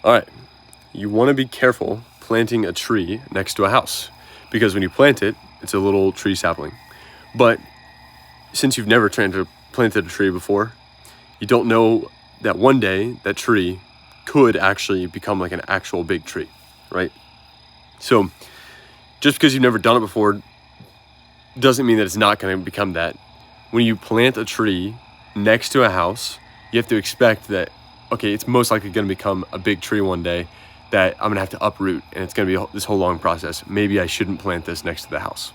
All right, you want to be careful planting a tree next to a house, because when you plant it, it's a little tree sapling. But since you've never planted a tree before, you don't know that one day that tree could actually become like an actual big tree, right? So just because you've never done it before doesn't mean that it's not going to become that. When you plant a tree next to a house, you have to expect that, okay, it's most likely going to become a big tree one day that I'm going to have to uproot, and it's going to be this whole long process. Maybe I shouldn't plant this next to the house.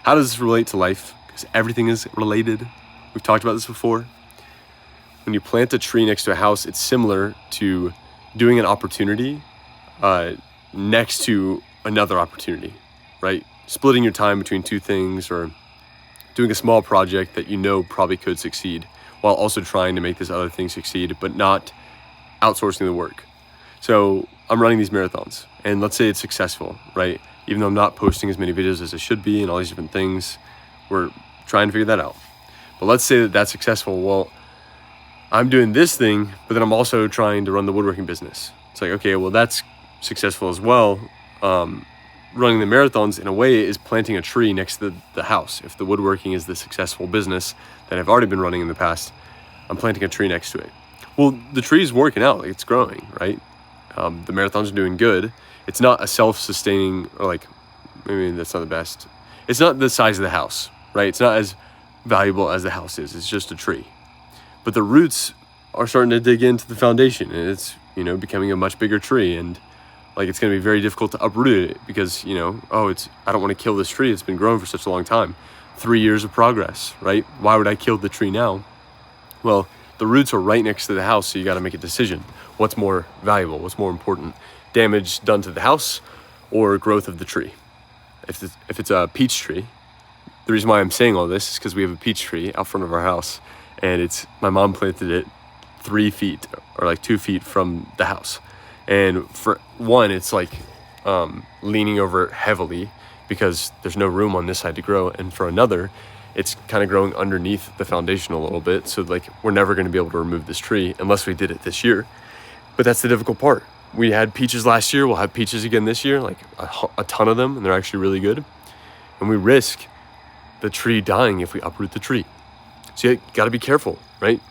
How does this relate to life? Because everything is related. We've talked about this before. When you plant a tree next to a house, it's similar to doing an opportunity next to another opportunity, right? Splitting your time between two things, or doing a small project that you know probably could succeed, while also trying to make this other thing succeed, but not outsourcing the work. So I'm running these marathons, and let's say it's successful, right? Even though I'm not posting as many videos as I should be and all these different things, we're trying to figure that out. But let's say that that's successful. Well, I'm doing this thing, but then I'm also trying to run the woodworking business. It's like, okay, well, that's successful as well. Running the marathons, in a way, is planting a tree next to the house. If the woodworking is the successful business that I've already been running in the past, I'm planting a tree next to it. Well, the tree is working out, like, it's growing, right? The marathons are doing good. It's not a self-sustaining, or like, maybe that's not the best. It's not the size of the house, right? It's not as valuable as the house is. It's just a tree. But the roots are starting to dig into the foundation, and it's, becoming a much bigger tree. And like, it's going to be very difficult to uproot it because, I don't want to kill this tree. It's been growing for such a long time. 3 years of progress, right? Why would I kill the tree now? Well, the roots are right next to the house, so you got to make a decision. What's more valuable? What's more important? Damage done to the house or growth of the tree? If it's a peach tree, the reason why I'm saying all this is because we have a peach tree out front of our house, and my mom planted it 3 feet or like 2 feet from the house. And for one, it's like leaning over heavily because there's no room on this side to grow. And for another, it's kind of growing underneath the foundation a little bit. So like, we're never going to be able to remove this tree unless we did it this year. But that's the difficult part. We had peaches last year. We'll have peaches again this year, like a ton of them, and they're actually really good. And we risk the tree dying if we uproot the tree. So you got to be careful, right?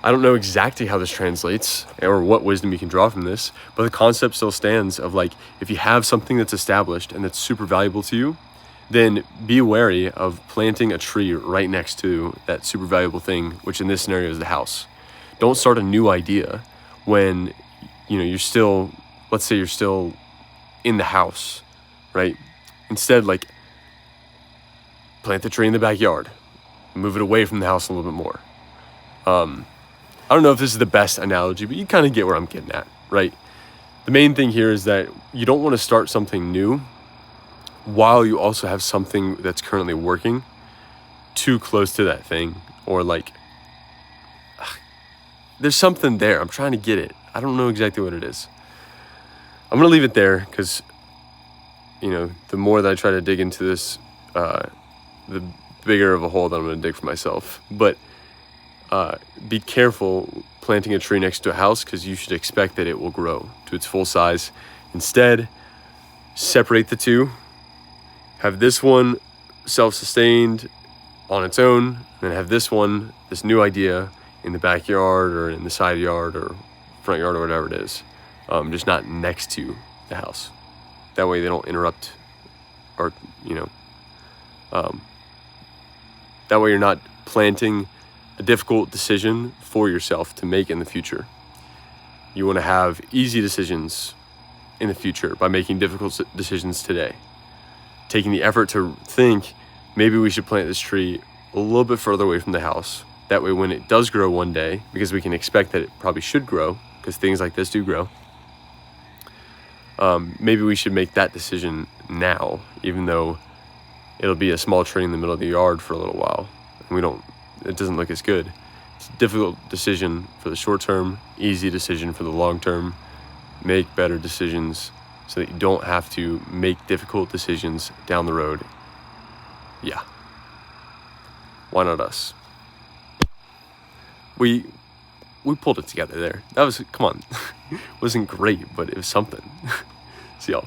I don't know exactly how this translates or what wisdom you can draw from this, but the concept still stands of like, if you have something that's established and that's super valuable to you, then be wary of planting a tree right next to that super valuable thing, which in this scenario is the house. Don't start a new idea when, you're still, let's say you're still in the house, right? Instead, like, plant the tree in the backyard, move it away from the house a little bit more. I don't know if this is the best analogy, but you kind of get where I'm getting at, right? The main thing here is that you don't want to start something new while you also have something that's currently working too close to that thing, or like, there's something there. I'm trying to get it. I don't know exactly what it is. I'm going to leave it there because, the more that I try to dig into this, the bigger of a hole that I'm going to dig for myself. But be careful planting a tree next to a house, because you should expect that it will grow to its full size. Instead, separate the two. Have this one self-sustained on its own, and then have this new idea, in the backyard or in the side yard or front yard or whatever it is, just not next to the house. That way they don't interrupt, or, that way you're not planting a difficult decision for yourself to make in the future. You want to have easy decisions in the future by making difficult decisions today. Taking the effort to think, maybe we should plant this tree a little bit further away from the house. That way when it does grow one day, because we can expect that it probably should grow, because things like this do grow, maybe we should make that decision now, even though it'll be a small tree in the middle of the yard for a little while. And it doesn't look as good. It's a difficult decision for the short term, easy decision for the long term. Make better decisions so that you don't have to make difficult decisions down the road. Yeah. Why not us? We pulled it together there. Come on. Wasn't great, but it was something. See y'all.